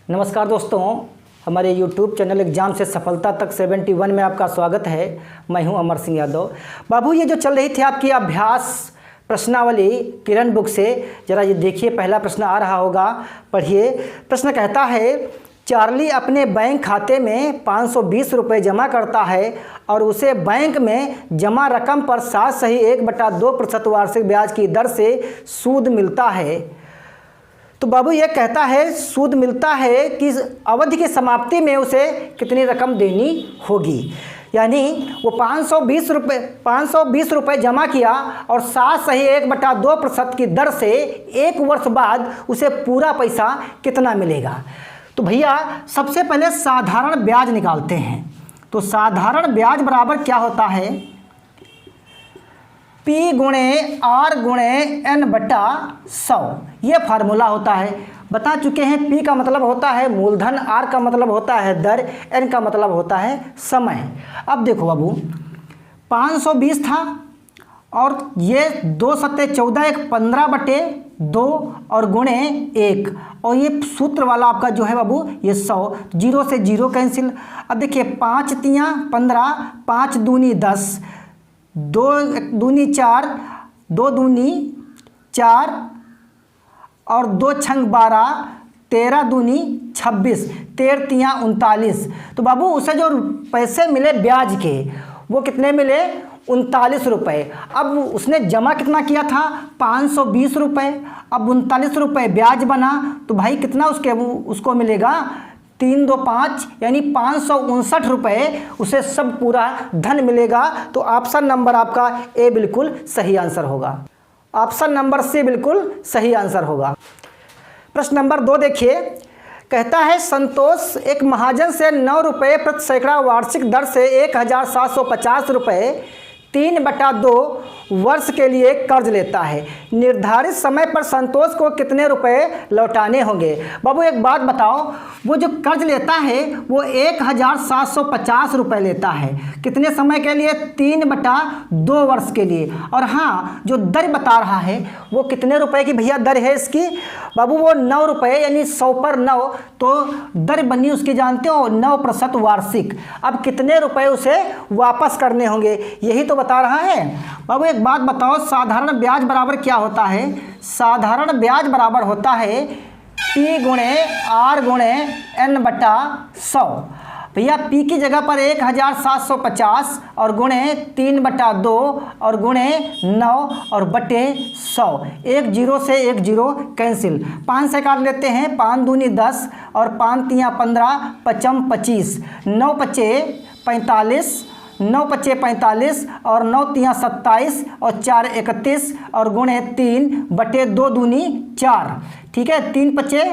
नमस्कार दोस्तों, हमारे YouTube चैनल एग्जाम से सफलता तक 71 में आपका स्वागत है। मैं हूं अमर सिंह यादव। बाबू, ये जो चल रही थी आपकी अभ्यास प्रश्नावली किरण बुक से, ज़रा ये देखिए, पहला प्रश्न आ रहा होगा, पढ़िए। प्रश्न कहता है, चार्ली अपने बैंक खाते में 520 रुपये जमा करता है और उसे बैंक में जमा रकम पर 7.1/2% वार्षिक ब्याज की दर से सूद मिलता है। तो बाबू ये कहता है सूद मिलता है कि अवधि की समाप्ति में उसे कितनी रकम देनी होगी। यानी वो 520 रुपये जमा किया और 7.1/2% की दर से 1 वर्ष बाद उसे पूरा पैसा कितना मिलेगा। तो भैया सबसे पहले साधारण ब्याज निकालते हैं। तो साधारण ब्याज बराबर क्या होता है, P × R × N/100। ये फार्मूला होता है, बता चुके हैं। P का मतलब होता है मूलधन, R का मतलब होता है दर, N का मतलब होता है समय। अब देखो बाबू, 520 था और ये 2 सत्ते 14, एक 15/2 और गुणे 1, और ये सूत्र वाला आपका जो है बाबू ये 100, 0 से 0 कैंसिल। अब देखिए 5 तियाँ 15, 5 दूनी 10, 2 दूनी 4, 2 दूनी 4 और 2 छंग 12, 13 दूनी 26, 13 तियाँ 39। तो बाबू उसे जो पैसे मिले ब्याज के वो कितने मिले, 39 रुपये। अब उसने जमा कितना किया था, 520 रुपये। अब 39 रुपये ब्याज बना तो भाई कितना उसको मिलेगा, 3 2 5, यानी 559 रुपये उसे सब पूरा धन मिलेगा। तो ऑप्शन नंबर आपका ए बिल्कुल सही आंसर होगा। ऑप्शन नंबर सी बिल्कुल सही आंसर होगा। प्रश्न नंबर 2 देखिए, कहता है संतोष एक महाजन से 9 रुपये प्रति सैकड़ा वार्षिक दर से 1750 रुपये 3/2 वर्ष के लिए कर्ज लेता है। निर्धारित समय पर संतोष को कितने रुपए लौटाने होंगे। बाबू एक बात बताओ, वो जो कर्ज लेता है वो 1750 रुपये लेता है, कितने समय के लिए, 3/2 वर्ष के लिए। और हाँ, जो दर बता रहा है वो कितने रुपए की भैया दर है इसकी, बाबू वो 9 रुपये, यानी 100 पर 9, तो दर बनी उसकी जानते हो 9% वार्षिक। अब कितने रुपए उसे वापस करने होंगे यही तो बता रहा है। बाबू एक बात बताओ, साधारण ब्याज बराबर क्या होता है। साधारण ब्याज बराबर होता है P × R × N/100। भैया P की जगह पर 1750 और गुणे 3/2 और गुणे 9 और बटे 100, 1 0 से 1 0 कैंसिल। 5 से काट लेते हैं, 5 दूनी 10 और 5 तियाँ 15, 5 25, 9 पचे 45, 9 पचे 45 और 9 तियाँ 27 और 4 31 और गुणे 3/2 दूनी 4। ठीक है, 3 पचे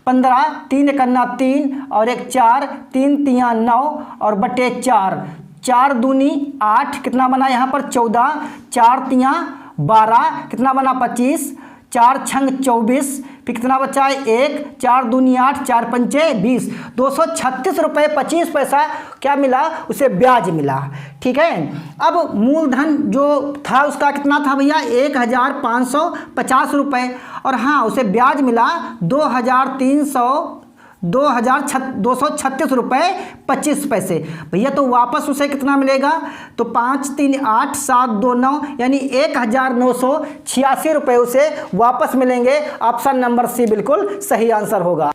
15, 3 एकन्ना 3 और 1 4, 3 तियाँ 9 और बटे 4, 4 दूनी 8, कितना बना यहाँ पर 14, 4 तियाँ 12, कितना बना 25, 4 छंग 24, फिर कितना बचा है 1, 4 दूनी 8, 4 पंचे 20, 236 रुपये 25 पैसा क्या मिला, उसे ब्याज मिला। ठीक है, अब मूलधन जो था उसका कितना था भैया, 1550 रुपये, और हाँ उसे ब्याज मिला 2,236 रुपये 25 पैसे। भैया तो वापस उसे कितना मिलेगा, तो 5 3 8 7 2 9, यानी 1986 रुपये उसे वापस मिलेंगे। ऑप्शन नंबर सी बिल्कुल सही आंसर होगा।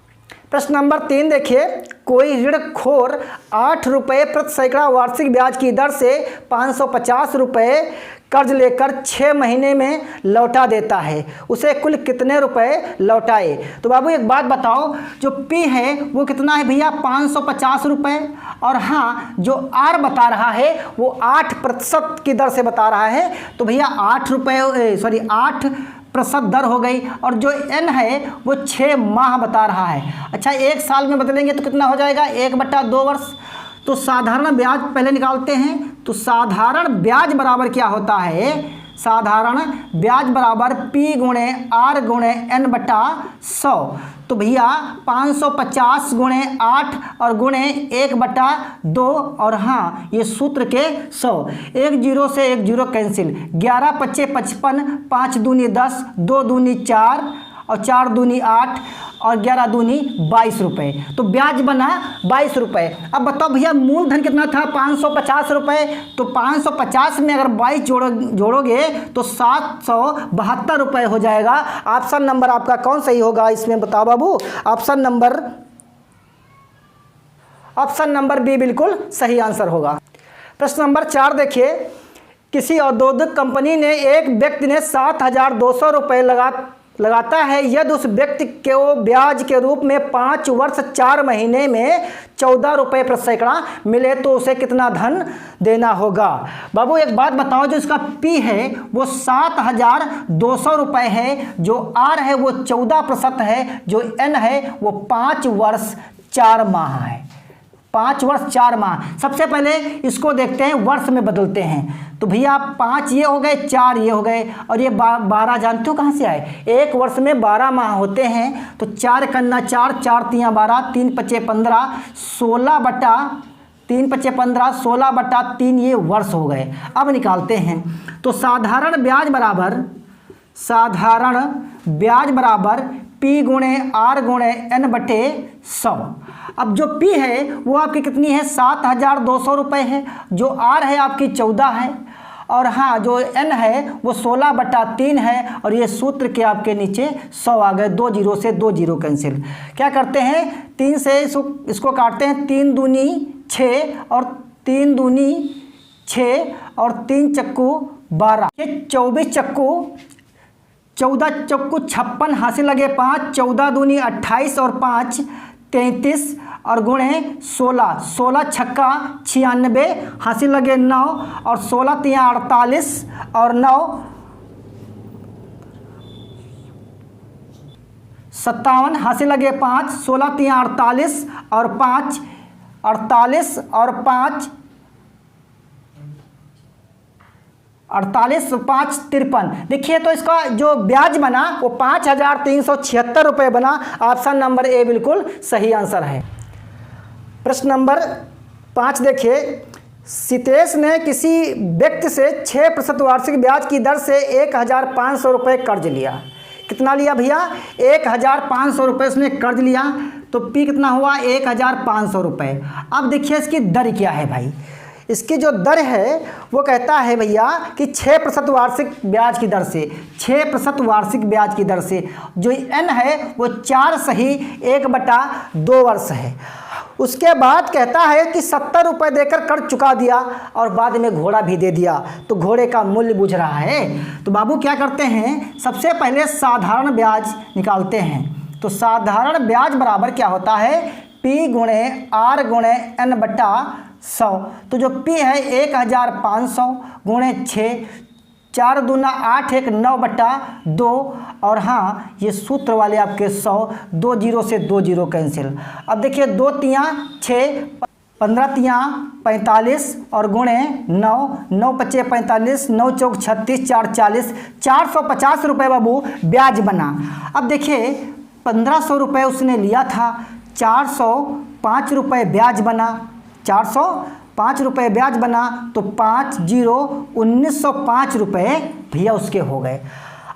प्रश्न नंबर 3 देखिए, कोई ऋणखोर 8 रुपये प्रति सैकड़ा वार्षिक ब्याज की दर से 550 रुपये कर्ज लेकर 6 महीने में लौटा देता है, उसे कुल कितने रुपए लौटाए। तो बाबू एक बात बताओ, जो P है वो कितना है भैया, 550 रुपये, और हाँ जो R बता रहा है वो 8% की दर से बता रहा है। तो भैया 8% दर हो गई, और जो N है वो 6 माह बता रहा है। अच्छा, 1 साल में बदलेंगे तो कितना हो जाएगा, 1/2 वर्ष। तो साधारण ब्याज पहले निकालते हैं। तो साधारण ब्याज बराबर क्या होता है, साधारण ब्याज बराबर P × R × N/100। तो भैया 550 × 8 और गुणे 1/2, और हाँ ये सूत्र के 100, 1 0 से 1 0 कैंसिल, 11 पच्चे 55, 5 दूनी 10, 2 दूनी 4 और 4 दूनी 8 और 11 दूनी 22 रुपये, तो ब्याज बना 22 रुपये। अब बताओ भैया मूलधन कितना था 550 रुपये, तो 550 में अगर 22 जोड़ोगे तो 772 रुपये हो जाएगा। ऑप्शन नंबर आपका कौन सही होगा इसमें बताओ बाबू? ऑप्शन नंबर बी बिल्कुल सही आंसर होगा। प्रश्न नंबर 4 देखिए, किसी औद्योगिक कंपनी ने एक व्यक्ति ने 7,200 रुपये लगाता है, यदि उस व्यक्ति को ब्याज के रूप में 5 वर्ष 4 महीने में 14 रुपये प्रति सैकड़ा मिले तो उसे कितना धन देना होगा? बाबू एक बात बताओ, जो इसका पी है वो 7,200 रुपये है, जो आर है वो 14% है, जो एन है वो 5 वर्ष 4 माह है। 5 वर्ष 4 माह। सबसे पहले इसको देखते हैं, वर्ष में बदलते हैं। तो भैया 5 ये हो गए, 4 ये हो गए, और ये 12 जानते हो कहाँ से आए? एक वर्ष में 12 माह होते हैं, तो 4 कन्ना 4, 4 तियाँ 12, 3 पचे 15, 16 बटा 3 पचे 15, 16 बटा 3 ये वर्ष हो गए। अब निकालते हैं, तो साधारण ब्याज बराबर P गुणे R गुणे N बटे 100। अब जो P है वो आपकी कितनी है 7,200 रुपये है, जो R है आपकी 14 है, और हाँ जो N है वो 16 बटा 3 है, और ये सूत्र के आपके नीचे 100 आ गए। 2 जीरो से 2 जीरो कैंसिल। क्या करते हैं 3 से इसको काटते हैं, 3 दूनी 6 और 3 दूनी 6 और 3 चक्कू 12, ये 24 चक्कू 14 चक्कू 56 हासिल लगे 5, 14 दूनी 28 और 5 33 और गुणे 16, 16 छक्का 96 हासिल लगे 9 और 16 तियाँ 48 और 9 57 हासिल लगे 5, 16 तियाँ 48 और 5 48 और 5 48 5 53। देखिए तो इसका जो ब्याज बना वो 5,376 रुपये बना। ऑप्शन नंबर ए बिल्कुल सही आंसर है। प्रश्न नंबर 5 देखिए, सितेश ने किसी व्यक्ति से 6% वार्षिक ब्याज की दर से 1,500 रुपये कर्ज लिया। कितना लिया भैया? 1,500 रुपये उसने कर्ज लिया, तो पी कितना हुआ 1,500 रुपये। अब देखिए इसकी दर क्या है भाई। इसकी जो दर है वो कहता है भैया कि 6% वार्षिक ब्याज की दर से, 6% वार्षिक ब्याज की दर से, जो एन है वो 4 सही 1/2 वर्ष है। उसके बाद कहता है कि 70 रुपये देकर कर्ज चुका दिया और बाद में घोड़ा भी दे दिया, तो घोड़े का मूल्य बुझ रहा है। तो बाबू क्या करते हैं, सबसे पहले साधारण ब्याज निकालते हैं। तो साधारण ब्याज बराबर क्या होता है P गुणे R गुणे N बटा 100। तो जो P है 1,500 गुणे 6, 4 दूना 8, 1 9 बटा 2, और हाँ ये सूत्र वाले आपके 100, 2 जीरो से 2 जीरो कैंसिल। अब देखिए 2 तियाँ 6, 15 तियाँ 45 और गुणे 9, 9 पचे 45, 9 चौक 36, 4 40, 450 रुपये बाबू ब्याज बना। अब देखिए 1,500 रुपये उसने लिया था, 405 रुपये ब्याज बना, 405 रुपये ब्याज बना, तो 5 जीरो 1,905 रुपये भैया उसके हो गए।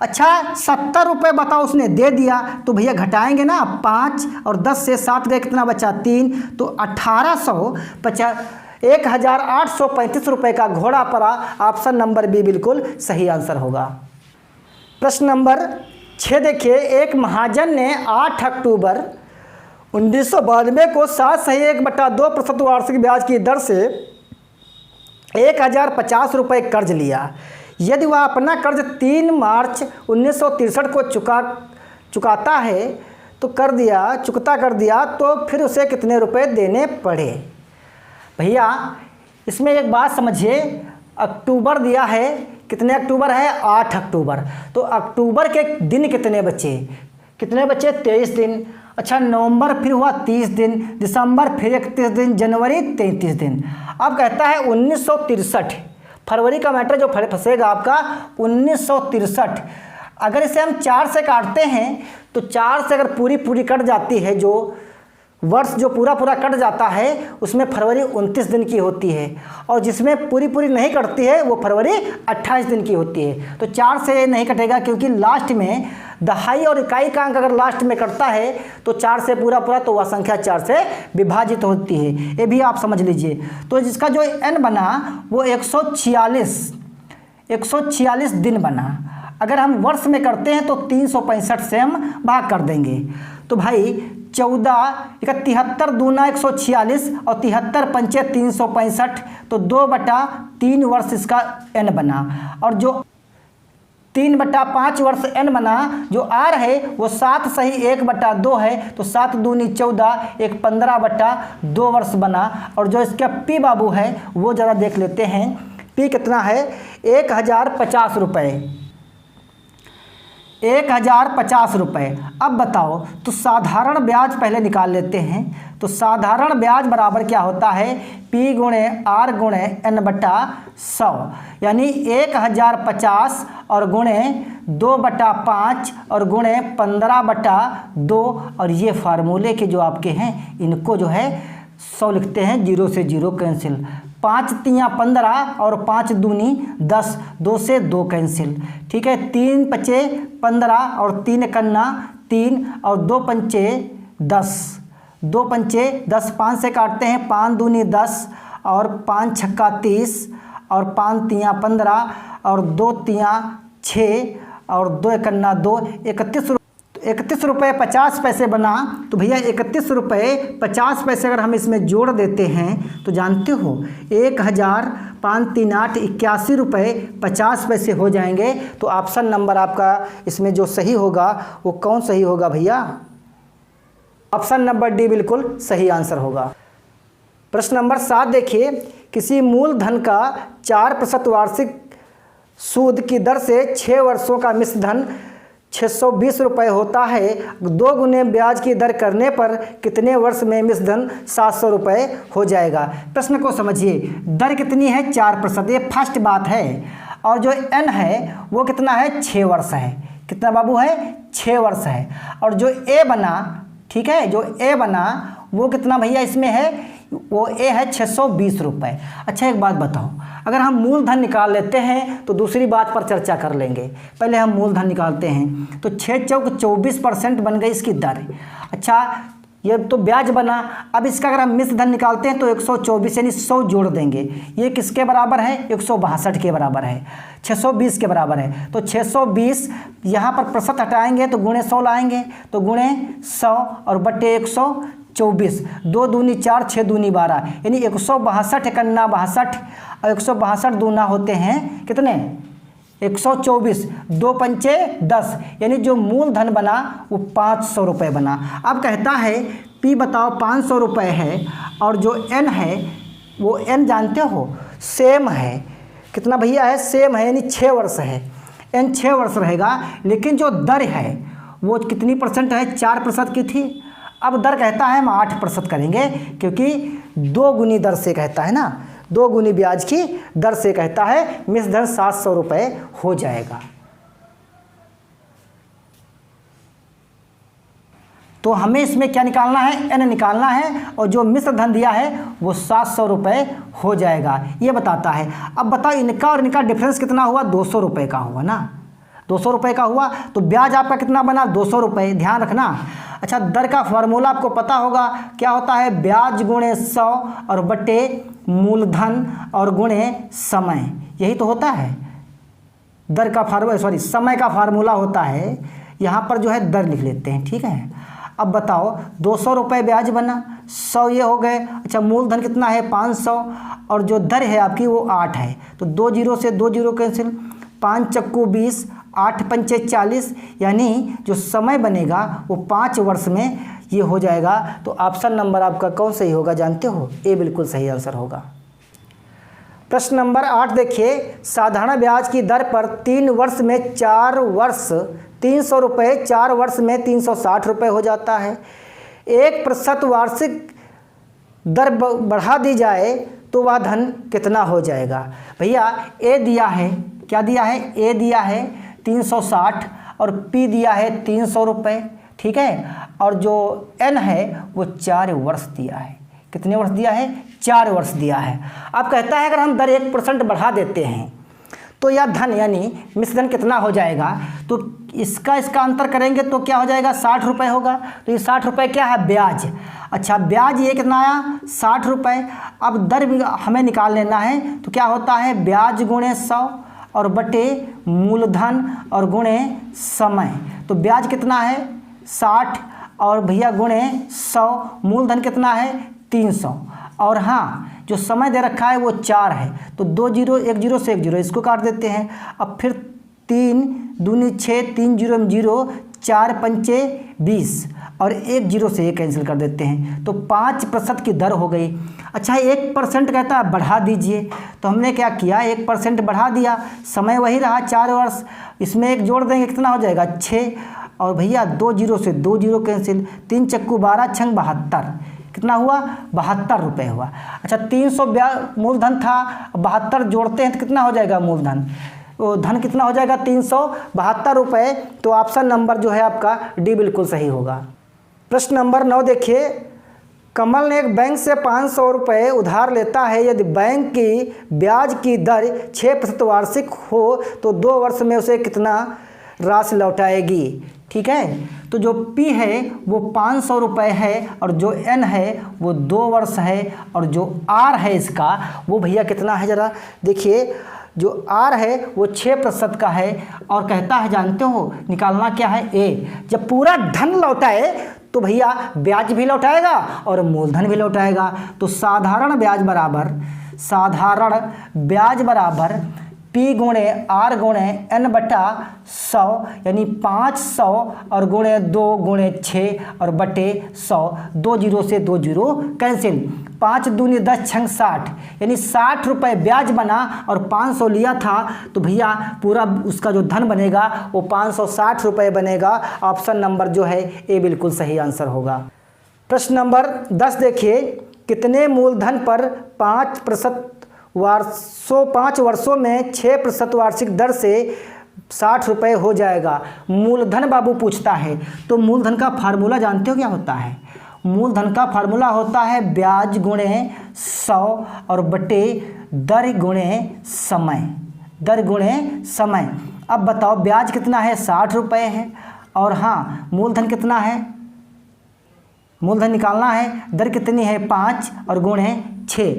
अच्छा 70 रुपये बताओ उसने दे दिया, तो भैया घटाएंगे ना, 5 और 10 से 7 गए, कितना बचा 3, तो 1,835 रुपये का घोड़ा पड़ा। ऑप्शन नंबर बी बिल्कुल सही आंसर होगा। प्रश्न नंबर 6 देखिए, एक महाजन ने 8 अक्टूबर 1992 को 7 सही 1/2% वार्षिक ब्याज की दर से 1,050 रुपये कर्ज लिया। यदि वह अपना कर्ज 3 मार्च 1963 को चुकाता है तो चुकता कर दिया, तो फिर उसे कितने रुपए देने पड़े? भैया इसमें एक बात समझिए, अक्टूबर दिया है, कितने अक्टूबर है 8 अक्टूबर, तो अक्टूबर के दिन कितने बचे 23 दिन। अच्छा नवंबर फिर हुआ 30 दिन, दिसंबर फिर 31 दिन, जनवरी 33 दिन। अब कहता है 1963, फरवरी का मैटर जो फंसेगा आपका 1963। अगर इसे हम 4 से काटते हैं तो 4 से अगर पूरी कट जाती है जो वर्ष जो पूरा पूरा कट जाता है उसमें फरवरी 29 दिन की होती है, और जिसमें पूरी पूरी नहीं कटती है वो फरवरी 28 दिन की होती है। तो 4 से नहीं कटेगा, क्योंकि लास्ट में दहाई और इकाई का अंक अगर लास्ट में कटता है तो 4 से पूरा पूरा, तो वह संख्या 4 से विभाजित होती है। ये भी आप समझ लीजिए। तो जिसका जो n बना वो 146 दिन बना। अगर हम वर्ष में करते हैं तो 365 से हम भाग कर देंगे। तो भाई 73 दूना 146 और 73 पंचे 365, तो 2/3 वर्ष इसका n बना। और जो 3/5 वर्ष n बना, जो r है वो 7 सही 1/2 है, तो 7 दूनी 14, एक 15/2 वर्ष बना। और जो इसका p बाबू है वो ज़रा देख लेते हैं। p कितना है? 1050 रुपये, 1050 रुपये। अब बताओ, तो साधारण ब्याज पहले निकाल लेते हैं। तो साधारण ब्याज बराबर क्या होता है? P गुणे R गुणे n/100, यानी 1050 और गुणे 2/5 और गुणे 15/2। और ये फार्मूले के जो आपके हैं इनको जो है 100 लिखते हैं, 0 से 0 कैंसिल। 5 तियाँ 15 और 5 दूनी 10, 2 से 2 कैंसिल। ठीक है, 3 पचे 15 और 3 कन्ना 3 और 2 पंचे 10, 2 पंचे 10, 5 से काटते हैं, 5 दूनी 10 और 5 छक्का 30 और 5 तियाँ 15 और 2 तियाँ 6 और 2 कन्ना 2, 31 रुपये 50 पैसे बना। तो भैया 31 रुपये 50 पैसे अगर हम इसमें जोड़ देते हैं तो जानते हो 1538 81 रुपये 50 पैसे हो जाएंगे। तो ऑप्शन नंबर आपका इसमें जो सही होगा वो कौन सही होगा भैया? ऑप्शन नंबर डी बिल्कुल सही आंसर होगा। प्रश्न नंबर 7 देखिए, किसी मूलधन का 4% वार्षिक सूद की दर से 6 वर्षों का मिश्र धन 620 रुपये होता है। 2 गुने ब्याज की दर करने पर कितने वर्ष में मिश्र धन 700 रुपये हो जाएगा? प्रश्न को समझिए। दर कितनी है? 4%, ये फर्स्ट बात है। और जो n है वो कितना है? 6 वर्ष है। कितना बाबू है? 6 वर्ष है। और जो a बना, ठीक है, जो a बना वो कितना भैया इसमें है? वो a है 620 रुपये। अच्छा एक बात बताओ, अगर हम मूलधन निकाल लेते हैं तो दूसरी बात पर चर्चा कर लेंगे। पहले हम मूलधन निकालते हैं। तो 6 चौक 24% बन गई इसकी दर। अच्छा ये तो ब्याज बना। अब इसका अगर हम मिश्र धन निकालते हैं तो 124 यानी 100 जोड़ देंगे। ये किसके बराबर है? 162 के बराबर है, 620 के बराबर है। तो 620 यहाँ पर प्रतिशत हटाएंगे तो गुणे 100 लाएंगे, तो गुणे 100 और बट्टे 124, 2 दूनी 4, 6 दूनी 12, यानी 162 एकन्ना 62 और 162 दूना होते हैं कितने? 124, 2 पंचे 10, यानी जो मूलधन बना वो 500 रुपये बना। अब कहता है P बताओ 500 रुपये है, और जो N है वो N जानते हो सेम है। कितना भैया है? सेम है, यानी 6 वर्ष है। N 6 वर्ष रहेगा, लेकिन जो दर है वो कितनी परसेंट है? 4% की थी। अब दर कहता है हम 8% करेंगे, क्योंकि 2 गुनी दर से कहता है ना, 2 गुनी ब्याज की दर से कहता है मिश्र धन 700 रुपये हो जाएगा। तो हमें इसमें क्या निकालना है? n निकालना है, और जो मिश्र धन दिया है वो 700 रुपये हो जाएगा, ये बताता है। अब बताओ इनका और इनका डिफरेंस कितना हुआ? 200 रुपये का हुआ ना, 200 रुपये का हुआ। तो ब्याज आपका कितना बना? 200 रुपये, ध्यान रखना। अच्छा दर का फार्मूला आपको पता होगा, क्या होता है? ब्याज गुणे 100 और बटे मूलधन और गुणे समय, यही तो होता है दर का फार्मूला, समय का फार्मूला होता है। यहाँ पर जो है दर लिख लेते हैं, ठीक है। अब बताओ 200 रुपये ब्याज बना, 100 ये हो गए। अच्छा मूलधन कितना है? 500, और जो दर है आपकी वो 8 है। तो 2 जीरो से 2 जीरो कैंसिल, 5 चक्कू 20, 8 पंचे 40, यानी जो समय बनेगा वो 5 वर्ष में ये हो जाएगा। तो ऑप्शन नंबर आपका कौन सही होगा जानते हो? ए बिल्कुल सही आंसर होगा। प्रश्न नंबर 8 देखिए, साधारण ब्याज की दर पर 3 वर्ष में 4 वर्ष 300 रुपये, 4 वर्ष में 360 रुपये हो जाता है। 1% वार्षिक दर बढ़ा दी जाए तो वह धन कितना हो जाएगा? भैया ए दिया है, क्या दिया है? ए दिया है 360 और P दिया है 300 रुपये। ठीक है। और जो n है वो 4 वर्ष दिया है। कितने वर्ष दिया है? 4 वर्ष दिया है। अब कहता है अगर हम दर 1% बढ़ा देते हैं तो यह धन यानी मिश्र धन कितना हो जाएगा? तो इसका अंतर करेंगे तो क्या हो जाएगा? 60 रुपये होगा। तो ये 60 रुपये क्या है? ब्याज। अच्छा, ब्याज ये कितना आया? 60 रुपये। अब दर भी हमें निकाल लेना है तो क्या होता है? ब्याज गुणे 100 और बटे मूलधन और गुणे समय। तो ब्याज कितना है? 60 और भैया गुणे 100, मूलधन कितना है? 300। और हाँ, जो समय दे रखा है वो 4 है। तो 2 जीरो, 1 जीरो से 1 जीरो इसको काट देते हैं। अब फिर 3 दूनी 6, 3 जीरो में 0, 4 पंचे 20 और 1 जीरो से 1 कैंसिल कर देते हैं। तो 5% की दर हो गई। अच्छा, 1% कहता है बढ़ा दीजिए। तो हमने क्या किया? 1% बढ़ा दिया, समय वही रहा 4 वर्ष। इसमें 1 जोड़ देंगे, कितना हो जाएगा? 6। और भैया 2 जीरो से 2 जीरो कैंसिल, 3 चक्कू 12 छंग 72। कितना हुआ? 72 रुपये हुआ। अच्छा, 300 मूलधन था, 72 जोड़ते हैं तो कितना हो जाएगा मूलधन? वो धन कितना हो जाएगा? 372 रुपये। तो ऑप्शन नंबर जो है आपका डी बिल्कुल सही होगा। प्रश्न नंबर 9 देखिए, कमल ने एक बैंक से 500 रुपये उधार लेता है। यदि बैंक की ब्याज की दर 6% वार्षिक हो तो 2 वर्ष में उसे कितना राशि लौटाएगी? ठीक है। तो जो P है वो 500 रुपये है और जो N है वो 2 वर्ष है और जो R है इसका वो भैया कितना है? ज़रा देखिए, जो R है वो 6% का है और कहता है, जानते हो निकालना क्या है? A। जब पूरा धन लौटाए तो भैया ब्याज भी लौटाएगा और मूलधन भी लौटाएगा। तो साधारण ब्याज बराबर P गुणे R गुणे N बटा 100 यानी 500 और गुणे 2 गुणे 6 और बटे 100। 2 जीरो से 2 जीरो कैंसिल, 5 दूनी 10 छंग 60 यानी 60 रुपये ब्याज बना और 500 लिया था। तो भैया पूरा उसका जो धन बनेगा वो 560 रुपये बनेगा। ऑप्शन नंबर जो है ए बिल्कुल सही आंसर होगा। प्रश्न नंबर 10 देखिए, कितने मूलधन पर 5 वर्षों में 6% वार्षिक दर से 60 रुपये हो जाएगा? मूलधन बाबू पूछता है। तो मूलधन का फार्मूला जानते हो क्या होता है? मूलधन का फार्मूला होता है ब्याज गुणे 100 और बटे दर गुणे समय। अब बताओ ब्याज कितना है? 60 रुपये है और हाँ मूलधन कितना है? मूलधन निकालना है। दर कितनी है? 5 और गुणे 6।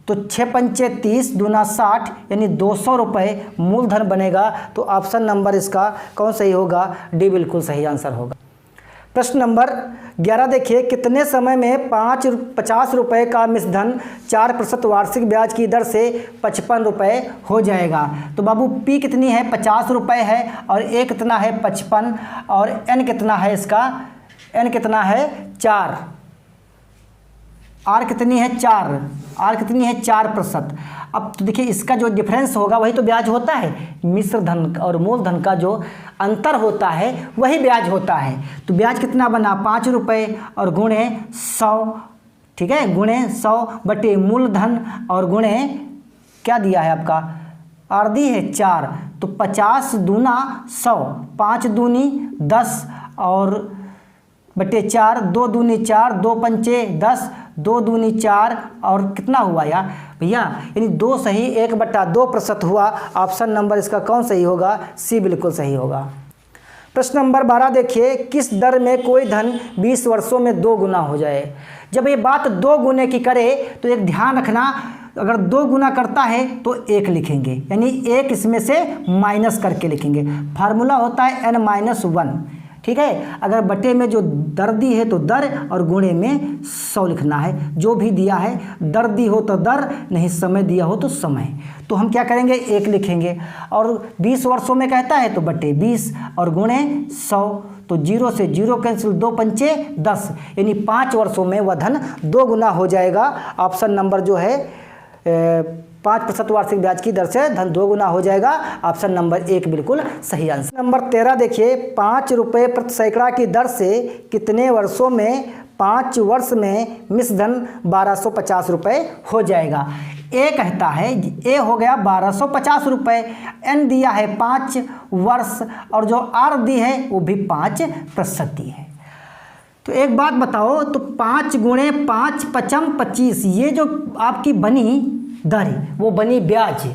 तो 6 पंचे 30 दूना 60 यानी 200 रुपये मूलधन बनेगा। तो ऑप्शन नंबर इसका कौन सही होगा? डी बिल्कुल सही आंसर होगा। प्रश्न नंबर 11 देखिए, कितने समय में 50 रुपये का मिश्रधन 4% वार्षिक ब्याज की दर से 55 रुपये हो जाएगा? तो बाबू P कितनी है? 50 रुपये है और A कितना है? 55 और N कितना है इसका? N कितना है? 4। R कितनी है? 4%। अब तो देखिए इसका जो डिफरेंस होगा वही तो ब्याज होता है। मिश्र धन और मूलधन का जो अंतर होता है वही ब्याज होता है। तो ब्याज कितना बना? 5 रुपये और गुणे 100। ठीक है, गुणे 100 बटे मूलधन और गुणे क्या दिया है आपका? R दी है 4। तो 50 दूना 100, 5 दूनी 10 और बटे 4, 2 दूनी 4, 2 पंचे 10, 2 दूनी 4 और कितना हुआ यार भैया? यानी 2 सही 1/2% हुआ। ऑप्शन नंबर इसका कौन सही होगा? सी बिल्कुल सही होगा। प्रश्न नंबर 12 देखिए, किस दर में कोई धन 20 वर्षों में 2 गुना हो जाए? जब ये बात 2 गुने की करे तो एक ध्यान रखना, अगर 2 गुना करता है तो 1 लिखेंगे यानी 1 इसमें से माइनस करके लिखेंगे। फार्मूला होता है n-1। ठीक है, अगर बटे में जो दर दी है तो दर और गुणे में 100 लिखना है। जो भी दिया है, दर दी हो तो दर, नहीं समय दिया हो तो समय। तो हम क्या करेंगे? 1 लिखेंगे। और 20 वर्षों में कहता है तो बटे 20 और गुणे 100। तो 0 से 0 कैंसिल, 2 पंचे 10 यानी 5 वर्षों में वह धन 2 गुना हो जाएगा। ऑप्शन नंबर जो है 5% वार्षिक ब्याज की दर से धन 2 गुना हो जाएगा। ऑप्शन नंबर 1 बिल्कुल सही आंसर। नंबर 13 देखिए, 5 रुपये प्रति सैकड़ा की दर से कितने वर्षों में 5 वर्ष में मिश्रधन 1250 रुपये हो जाएगा? ए कहता है, ए हो गया 1250 रुपये, एन दिया है 5 वर्ष और जो आर दी है वो भी 5% दी है। तो एक बात बताओ, तो 5 गुणे 5 पचम 25, ये जो आपकी बनी दर वो बनी ब्याज।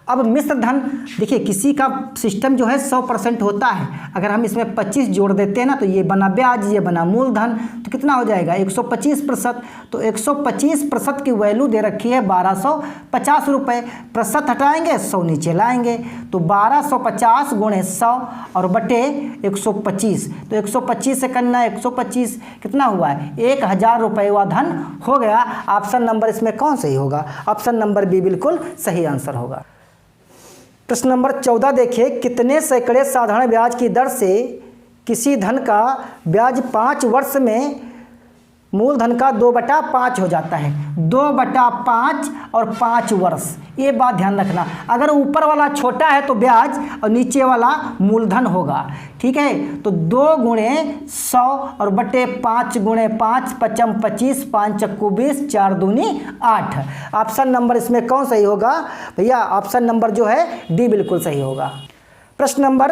अब मिश्र धन देखिए, किसी का सिस्टम जो है 100% होता है, अगर हम इसमें 25 जोड़ देते हैं ना तो ये बना ब्याज, ये बना मूलधन, तो कितना हो जाएगा 125%। तो 125% की वैल्यू दे रखी है 1250 रुपये, प्रतिशत हटाएंगे 100 नीचे लाएंगे, तो 1250 गुणे 100 और बटे 125, तो 125 से करना 125 कितना हुआ है 1000 रुपये हुआ धन हो गया। ऑप्शन नंबर इसमें कौन सही होगा? ऑप्शन नंबर बी बिल्कुल सही आंसर होगा। प्रश्न नंबर 14 देखिए, कितने सैकड़े साधारण ब्याज की दर से किसी धन का ब्याज 5 वर्ष में मूलधन का 2/5 हो जाता है? 2/5 और 5 वर्ष, ये बात ध्यान रखना। अगर ऊपर वाला छोटा है तो ब्याज और नीचे वाला मूलधन होगा, ठीक है। तो 2 गुणे 100 और बटे 5 गुणे 5 पचम 25, 5 चक्कू 20, 4 दूनी 8। ऑप्शन नंबर इसमें कौन सही होगा भैया? ऑप्शन नंबर जो है डी बिल्कुल सही होगा। प्रश्न नंबर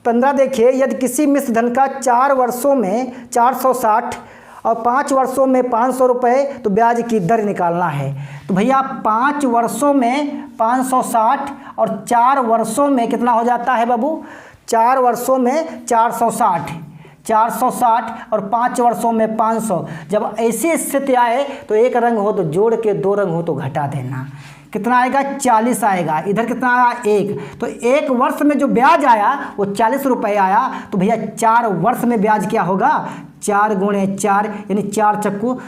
15 देखिए, यदि किसी मिश्र धन का 4 वर्षों में 460 और 5 वर्षों में 500 रुपये तो ब्याज की दर निकालना है। तो भैया 5 वर्षों में 560 और 4 वर्षों में कितना हो जाता है बाबू? 4 वर्षों में 460 और 5 वर्षों में 500। जब ऐसी स्थिति आए तो एक रंग हो तो जोड़ के, 2 रंग हो तो घटा देना। कितना आएगा? 40 आएगा। इधर कितना आया? 1। तो 1 वर्ष में जो ब्याज आया वो 40 रुपये आया। तो भैया 4 वर्ष में ब्याज क्या होगा? 4 गुणे 4 यानी 4 चक्कू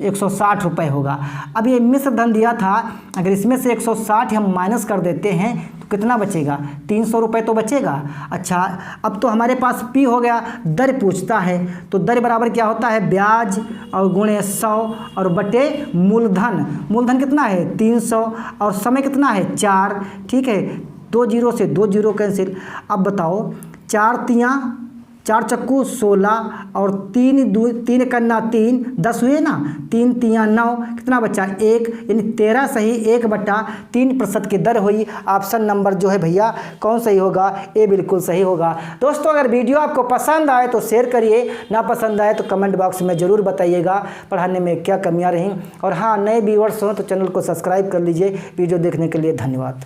160 रुपये होगा। अब ये मिश्र धन दिया था, अगर इसमें से 160 हम माइनस कर देते हैं तो कितना बचेगा? 300 रुपये तो बचेगा। अच्छा, अब तो हमारे पास पी हो गया, दर पूछता है, तो दर बराबर क्या होता है? ब्याज और गुणे 100 और बटे मूलधन। मूलधन कितना है? 300 और समय कितना है? 4, ठीक है। 2 जीरो से 2 जीरो कैंसिल। अब बताओ, 4 चक्कू 16 और 3 कन्ना 3, 10 हुए ना, 3 तियाँ 9, कितना बचा? 1, यानी 13 सही 1/3% की दर हुई। ऑप्शन नंबर जो है भैया कौन सही होगा? ए बिल्कुल सही होगा। दोस्तों, अगर वीडियो आपको पसंद आए तो शेयर करिए, ना पसंद आए तो कमेंट बॉक्स में ज़रूर बताइएगा पढ़ाने में क्या कमियाँ रहीं। और हाँ, नए व्यूअर्स हों तो चैनल को सब्सक्राइब कर लीजिए। वीडियो देखने के लिए धन्यवाद।